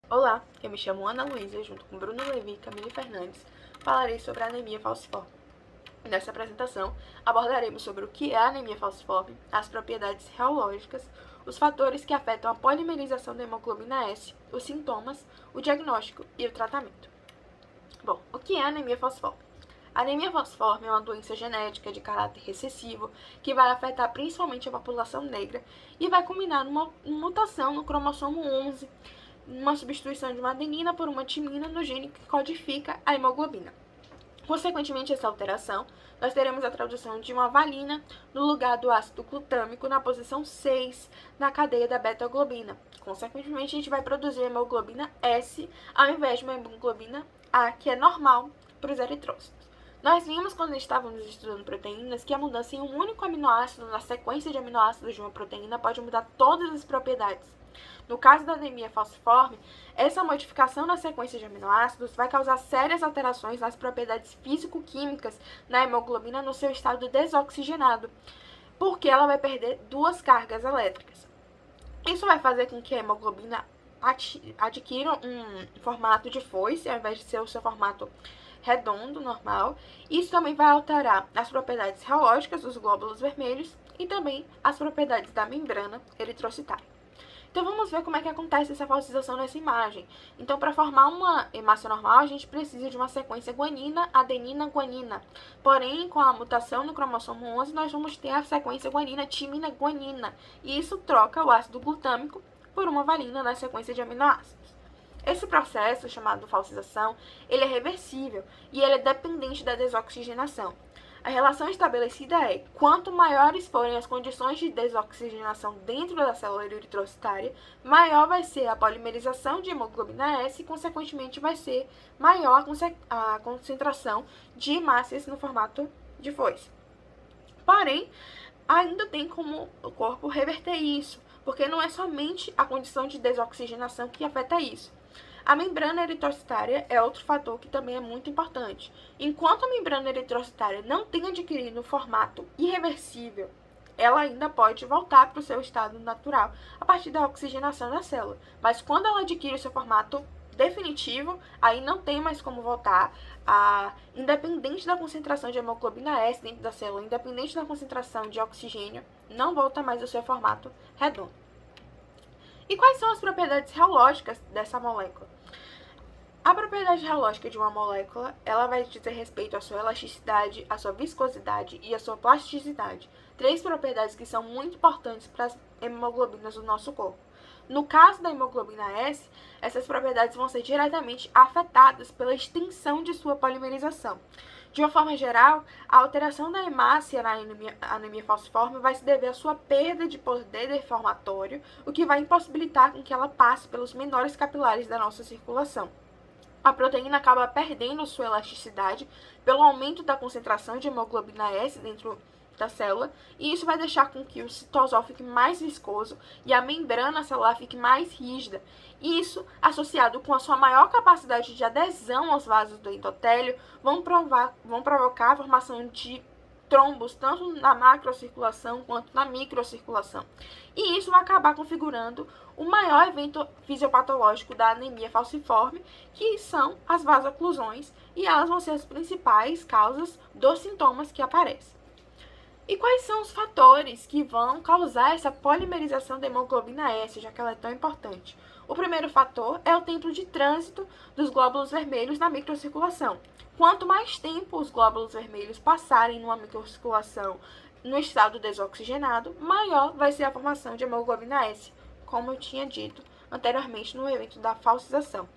Olá, eu me chamo Ana Luísa, junto com Bruno Levi e Camille Fernandes, falarei sobre a anemia falciforme. Nesta apresentação, abordaremos sobre o que é a anemia falciforme, as propriedades reológicas, os fatores que afetam a polimerização da hemoglobina S, os sintomas, o diagnóstico e o tratamento. Bom, o que é a anemia falciforme? A anemia falciforme é uma doença genética de caráter recessivo que vai afetar principalmente a população negra e vai culminar numa mutação no cromossomo 11, uma substituição de uma adenina por uma timina no gene que codifica a hemoglobina. Consequentemente, essa alteração, nós teremos a tradução de uma valina no lugar do ácido glutâmico na posição 6 na cadeia da beta-globina. Consequentemente, a gente vai produzir a hemoglobina S ao invés de uma hemoglobina A, que é normal para os eritrócitos. Nós vimos, quando estávamos estudando proteínas, que a mudança em um único aminoácido na sequência de aminoácidos de uma proteína pode mudar todas as propriedades. No caso da anemia falciforme, essa modificação na sequência de aminoácidos vai causar sérias alterações nas propriedades físico-químicas na hemoglobina no seu estado desoxigenado, porque ela vai perder duas cargas elétricas. Isso vai fazer com que a hemoglobina adquira um formato de foice, ao invés de ser o seu formato redondo, normal. Isso também vai alterar as propriedades reológicas dos glóbulos vermelhos e também as propriedades da membrana eritrocitária. Então vamos ver como é que acontece essa falsização nessa imagem. Então, para formar uma hemácia normal, a gente precisa de uma sequência guanina, adenina, guanina. Porém, com a mutação no cromossomo 11, nós vamos ter a sequência guanina, timina, guanina. E isso troca o ácido glutâmico por uma valina na sequência de aminoácidos. Esse processo, chamado falsização, ele é reversível e ele é dependente da desoxigenação. A relação estabelecida é: quanto maiores forem as condições de desoxigenação dentro da célula eritrocitária, maior vai ser a polimerização de hemoglobina S e, consequentemente, vai ser maior a concentração de hemácias no formato de foice. Porém, ainda tem como o corpo reverter isso, porque não é somente a condição de desoxigenação que afeta isso. A membrana eritrocitária é outro fator que também é muito importante. Enquanto a membrana eritrocitária não tem adquirido um formato irreversível, ela ainda pode voltar para o seu estado natural a partir da oxigenação da célula. Mas quando ela adquire o seu formato definitivo, aí não tem mais como voltar. Independente da concentração de hemoglobina S dentro da célula, independente da concentração de oxigênio, não volta mais ao seu formato redondo. E quais são as propriedades reológicas dessa molécula? A propriedade reológica de uma molécula, ela vai dizer respeito à sua elasticidade, à sua viscosidade e à sua plasticidade. Três propriedades que são muito importantes para as hemoglobinas do nosso corpo. No caso da hemoglobina S, essas propriedades vão ser diretamente afetadas pela extensão de sua polimerização. De uma forma geral, a alteração da hemácia na anemia falciforme vai se dever à sua perda de poder deformatório, o que vai impossibilitar com que ela passe pelos menores capilares da nossa circulação. A proteína acaba perdendo sua elasticidade pelo aumento da concentração de hemoglobina S dentro da célula, e isso vai deixar com que o citosol fique mais viscoso e a membrana celular fique mais rígida. Isso, associado com a sua maior capacidade de adesão aos vasos do endotélio, vão provocar a formação de trombos, tanto na macrocirculação quanto na microcirculação. E isso vai acabar configurando o maior evento fisiopatológico da anemia falciforme, que são as vasoclusões, e elas vão ser as principais causas dos sintomas que aparecem. E quais são os fatores que vão causar essa polimerização da hemoglobina S, já que ela é tão importante? O primeiro fator é o tempo de trânsito dos glóbulos vermelhos na microcirculação. Quanto mais tempo os glóbulos vermelhos passarem numa microcirculação no estado desoxigenado, maior vai ser a formação de hemoglobina S, como eu tinha dito anteriormente no evento da falsização.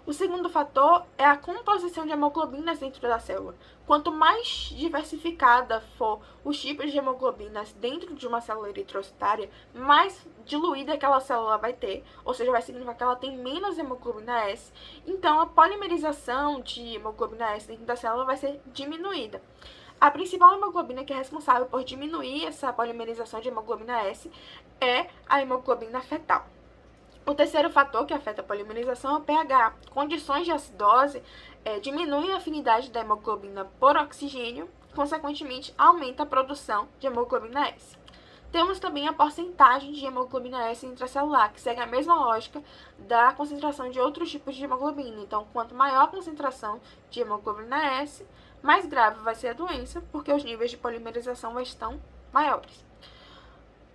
O segundo fator é a composição de hemoglobinas dentro da célula. Quanto mais diversificada for os tipos de hemoglobinas dentro de uma célula eritrocitária, mais diluída aquela célula vai ter, ou seja, vai significar que ela tem menos hemoglobina S, então a polimerização de hemoglobina S dentro da célula vai ser diminuída. A principal hemoglobina que é responsável por diminuir essa polimerização de hemoglobina S é a hemoglobina fetal. O terceiro fator que afeta a polimerização é o pH. Condições de acidose diminuem a afinidade da hemoglobina por oxigênio, consequentemente aumenta a produção de hemoglobina S. Temos também a porcentagem de hemoglobina S intracelular, que segue a mesma lógica da concentração de outros tipos de hemoglobina. Então, quanto maior a concentração de hemoglobina S, mais grave vai ser a doença, porque os níveis de polimerização estão maiores.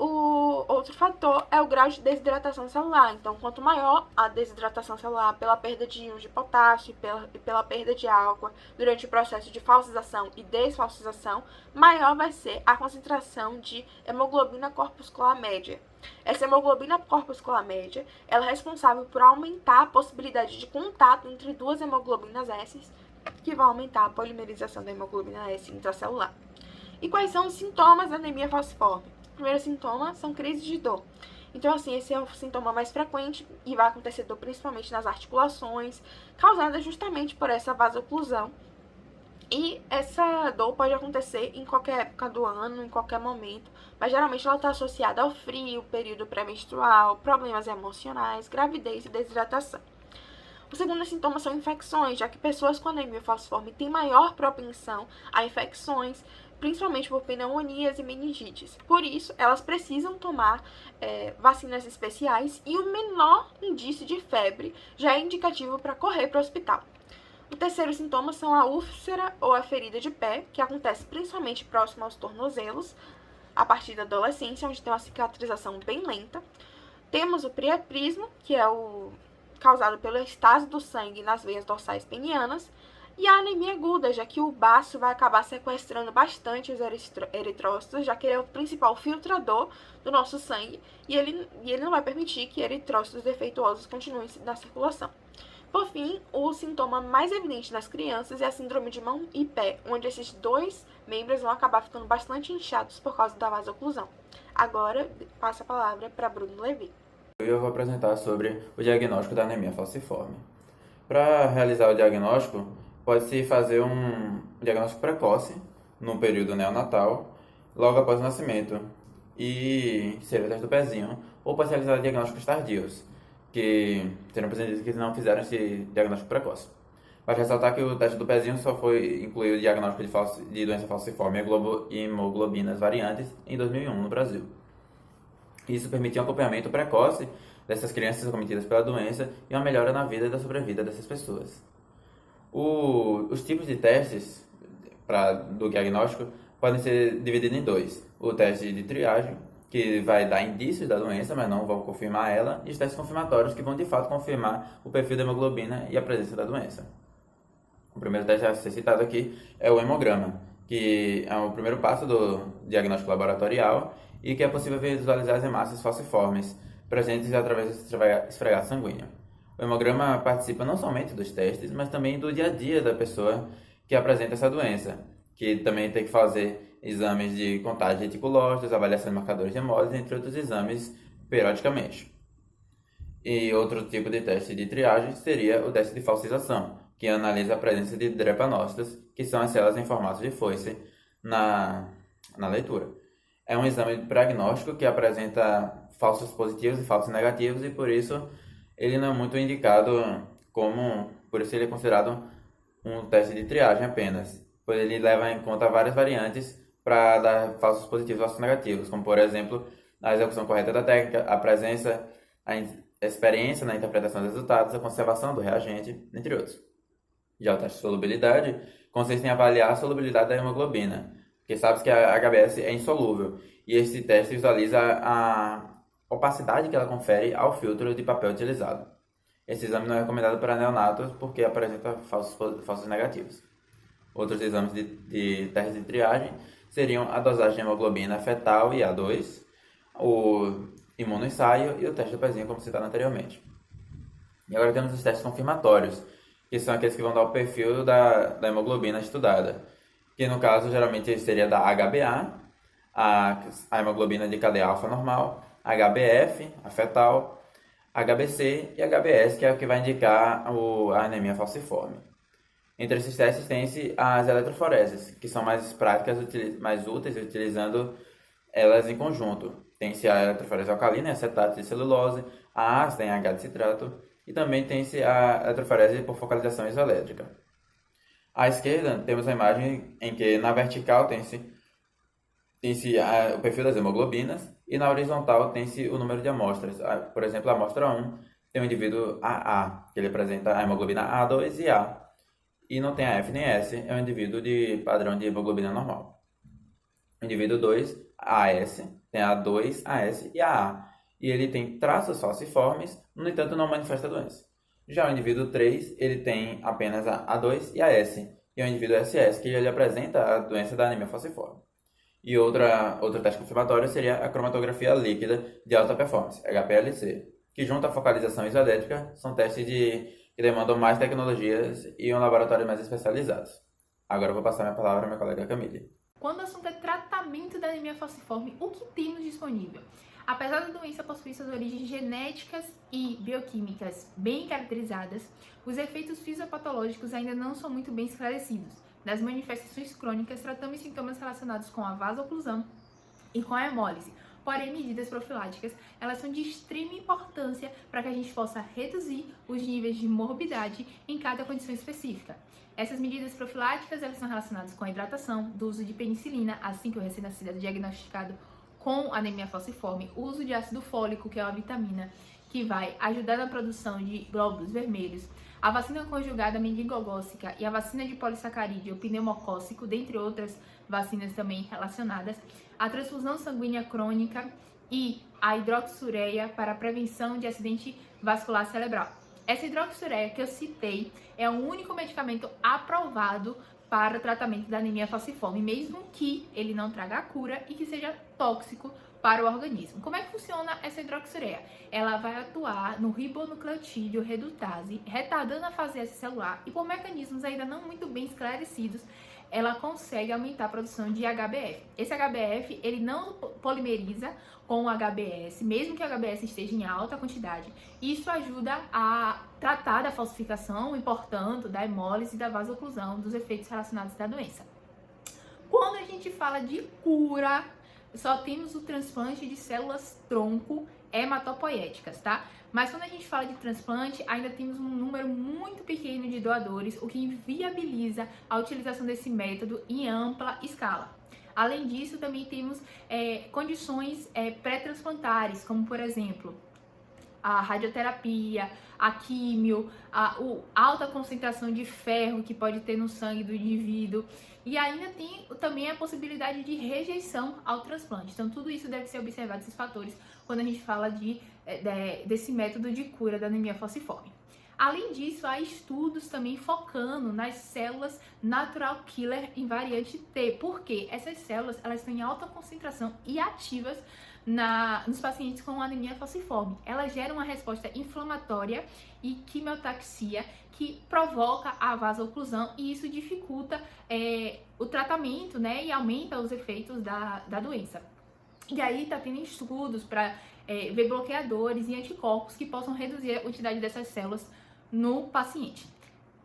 O outro fator é o grau de desidratação celular. Então, quanto maior a desidratação celular pela perda de íons de potássio e pela perda de água durante o processo de falsização e desfalsização, maior vai ser a concentração de hemoglobina corpuscular média. Essa hemoglobina corpuscular média ela é responsável por aumentar a possibilidade de contato entre duas hemoglobinas S, que vão aumentar a polimerização da hemoglobina S intracelular. E quais são os sintomas da anemia falciforme? O primeiro sintoma são crises de dor. Então, assim, esse é o sintoma mais frequente e vai acontecer dor principalmente nas articulações, causada justamente por essa vasoclusão. E essa dor pode acontecer em qualquer época do ano, em qualquer momento, mas geralmente ela está associada ao frio, período pré-menstrual, problemas emocionais, gravidez e desidratação. O segundo sintoma são infecções, já que pessoas com anemia falciforme têm maior propensão a infecções, principalmente por pneumonias e meningites. Por isso, elas precisam tomar vacinas especiais e o menor indício de febre já é indicativo para correr para o hospital. O terceiro sintoma são a úlcera ou a ferida de pé, que acontece principalmente próximo aos tornozelos, a partir da adolescência, onde tem uma cicatrização bem lenta. Temos o priapismo, que é o causado pela estase do sangue nas veias dorsais penianas, e a anemia aguda, já que o baço vai acabar sequestrando bastante os eritrócitos, já que ele é o principal filtrador do nosso sangue, e ele não vai permitir que eritrócitos defeituosos continuem na circulação. Por fim, o sintoma mais evidente nas crianças é a síndrome de mão e pé, onde esses dois membros vão acabar ficando bastante inchados por causa da vasoclusão. Agora, passo a palavra para Bruno Levi. Eu vou apresentar sobre o diagnóstico da anemia falciforme. Para realizar o diagnóstico, pode-se fazer um diagnóstico precoce, no período neonatal, logo após o nascimento, e seria o teste do pezinho, ou pode realizar diagnósticos tardios, que serão pacientes que não fizeram esse diagnóstico precoce. Vale ressaltar que o teste do pezinho só foi incluir o diagnóstico de doença falciforme e hemoglobinas variantes em 2001 no Brasil. Isso permitia um acompanhamento precoce dessas crianças acometidas pela doença e uma melhora na vida e da sobrevida dessas pessoas. Os tipos de testes do diagnóstico podem ser divididos em dois. O teste de triagem, que vai dar indícios da doença, mas não vão confirmar ela, e os testes confirmatórios, que vão de fato confirmar o perfil da hemoglobina e a presença da doença. O primeiro teste a ser citado aqui é o hemograma, que é o primeiro passo do diagnóstico laboratorial e que é possível visualizar as hemácias falciformes presentes através do esfregaço sanguíneo. O hemograma participa não somente dos testes, mas também do dia a dia da pessoa que apresenta essa doença, que também tem que fazer exames de contagem de reticulócitos, avaliação de marcadores de hemólise, entre outros exames, periodicamente. E outro tipo de teste de triagem seria o teste de falsização, que analisa a presença de drepanócitos, que são as células em formato de foice na leitura. É um exame prognóstico que apresenta falsos positivos e falsos negativos, e por isso ele não é muito indicado por isso ele é considerado um teste de triagem apenas, pois ele leva em conta várias variantes para dar falsos positivos e falsos negativos, como por exemplo, a execução correta da técnica, a presença, a experiência na interpretação dos resultados, a conservação do reagente, entre outros. Já o teste de solubilidade consiste em avaliar a solubilidade da hemoglobina, porque sabe que a HbS é insolúvel, e esse teste visualiza a opacidade que ela confere ao filtro de papel utilizado. Esse exame não é recomendado para neonatos porque apresenta falsos negativos. Outros exames de teste de triagem seriam a dosagem de hemoglobina fetal e A2, o imunoensaio e o teste do pezinho, como citado anteriormente. E agora temos os testes confirmatórios, que são aqueles que vão dar o perfil da hemoglobina estudada, que no caso geralmente seria da HbA, a hemoglobina de cadeia alfa normal, HbF, a fetal, HbC e HbS, que é o que vai indicar a anemia falciforme. Entre esses testes tem-se as eletroforeses, que são mais práticas, mais úteis, utilizando elas em conjunto. Tem-se a eletroforese alcalina, acetato de celulose, a ácida em H de citrato, e também tem-se a eletroforese por focalização isoelétrica. À esquerda temos a imagem em que na vertical tem-se tem-se o perfil das hemoglobinas e na horizontal tem-se o número de amostras. Por exemplo, a amostra 1 tem o indivíduo AA, que ele apresenta a hemoglobina A2 e A, e não tem a F nem S, é um indivíduo de padrão de hemoglobina normal. O indivíduo 2, AS, tem a A2, AS e a A, e ele tem traços falciformes, no entanto não manifesta a doença. Já o indivíduo 3, ele tem apenas a A2 e a S, e é o indivíduo SS, que ele apresenta a doença da anemia falciforme. E outro teste confirmatório seria a cromatografia líquida de alta performance, HPLC, que junto à focalização isoelétrica são testes que demandam mais tecnologias e um laboratório mais especializados. Agora eu vou passar minha palavra à minha colega Camille. Quando o assunto é tratamento da anemia falciforme, o que temos disponível? Apesar da doença possuir suas origens genéticas e bioquímicas bem caracterizadas, os efeitos fisiopatológicos ainda não são muito bem esclarecidos. Das manifestações crônicas, tratamos sintomas relacionados com a vasoclusão e com a hemólise. Porém, medidas profiláticas, elas são de extrema importância para que a gente possa reduzir os níveis de morbidade em cada condição específica. Essas medidas profiláticas, elas são relacionadas com a hidratação, do uso de penicilina, assim que o recém-nascido é diagnosticado com anemia falciforme, o uso de ácido fólico, que é uma vitamina que vai ajudar na produção de glóbulos vermelhos, a vacina conjugada meningocócica e a vacina de polissacarídeo pneumocócico, dentre outras vacinas também relacionadas, a transfusão sanguínea crônica e a hidroxureia para a prevenção de acidente vascular cerebral. Essa hidroxureia que eu citei é o único medicamento aprovado para o tratamento da anemia falciforme, mesmo que ele não traga a cura e que seja tóxico para o organismo. Como é que funciona essa hidroxureia? Ela vai atuar no ribonucleotídeo redutase, retardando a fase S celular e por mecanismos ainda não muito bem esclarecidos, ela consegue aumentar a produção de HbF. Esse HbF, ele não polimeriza com o HbS, mesmo que o HbS esteja em alta quantidade. Isso ajuda a tratar da falsificação e, portanto, da hemólise e da vasoclusão, dos efeitos relacionados à doença. Quando a gente fala de cura, só temos o transplante de células tronco hematopoéticas, tá? Mas quando a gente fala de transplante, ainda temos um número muito pequeno de doadores, o que inviabiliza a utilização desse método em ampla escala. Além disso, também temos condições pré-transplantares, como por exemplo, a radioterapia, a químio, a alta concentração de ferro que pode ter no sangue do indivíduo. E ainda tem também a possibilidade de rejeição ao transplante. Então, tudo isso deve ser observado, esses fatores, quando a gente fala desse método de cura da anemia falciforme. Além disso, há estudos também focando nas células natural killer em variante T, porque essas células elas estão em alta concentração e ativas nos pacientes com anemia falciforme. Elas geram uma resposta inflamatória e quimiotaxia que provoca a vasoclusão e isso dificulta o tratamento, né, e aumenta os efeitos da doença. E aí tá tendo estudos para ver bloqueadores e anticorpos que possam reduzir a quantidade dessas células no paciente.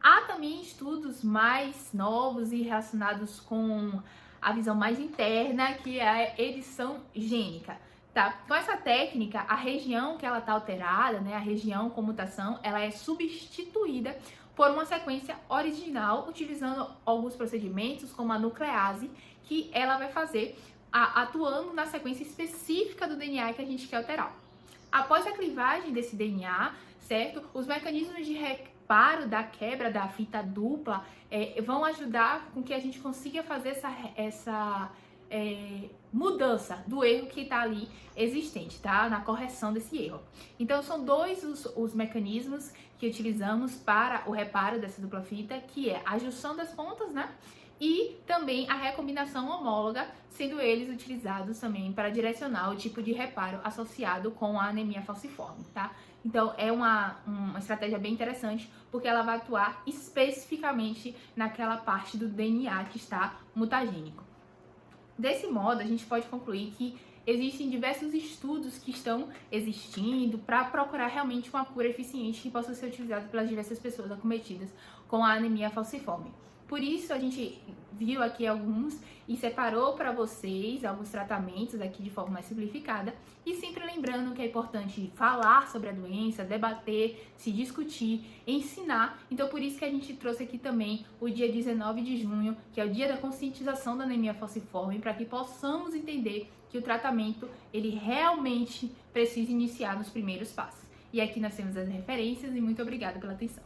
Há também estudos mais novos e relacionados com a visão mais interna, que é a edição gênica. Tá? Com essa técnica, a região que ela está alterada, né, a região com mutação, ela é substituída por uma sequência original, utilizando alguns procedimentos, como a nuclease, que ela vai fazer atuando na sequência específica do DNA que a gente quer alterar. Após a clivagem desse DNA, certo? Os mecanismos de reparo da quebra da fita dupla vão ajudar com que a gente consiga fazer essa mudança do erro que está ali existente, tá? Na correção desse erro. Então, são dois os mecanismos que utilizamos para o reparo dessa dupla fita, que é a junção das pontas, né? E também a recombinação homóloga, sendo eles utilizados também para direcionar o tipo de reparo associado com a anemia falciforme, tá? Então, é uma estratégia bem interessante, porque ela vai atuar especificamente naquela parte do DNA que está mutagênico. Desse modo, a gente pode concluir que existem diversos estudos que estão existindo para procurar realmente uma cura eficiente que possa ser utilizada pelas diversas pessoas acometidas com a anemia falciforme. Por isso a gente viu aqui alguns e separou para vocês alguns tratamentos aqui de forma mais simplificada, e sempre lembrando que é importante falar sobre a doença, debater, se discutir, ensinar. Então por isso que a gente trouxe aqui também o dia 19 de junho, que é o dia da conscientização da anemia falciforme, para que possamos entender que o tratamento ele realmente precisa iniciar nos primeiros passos. E aqui nós temos as referências e muito obrigada pela atenção.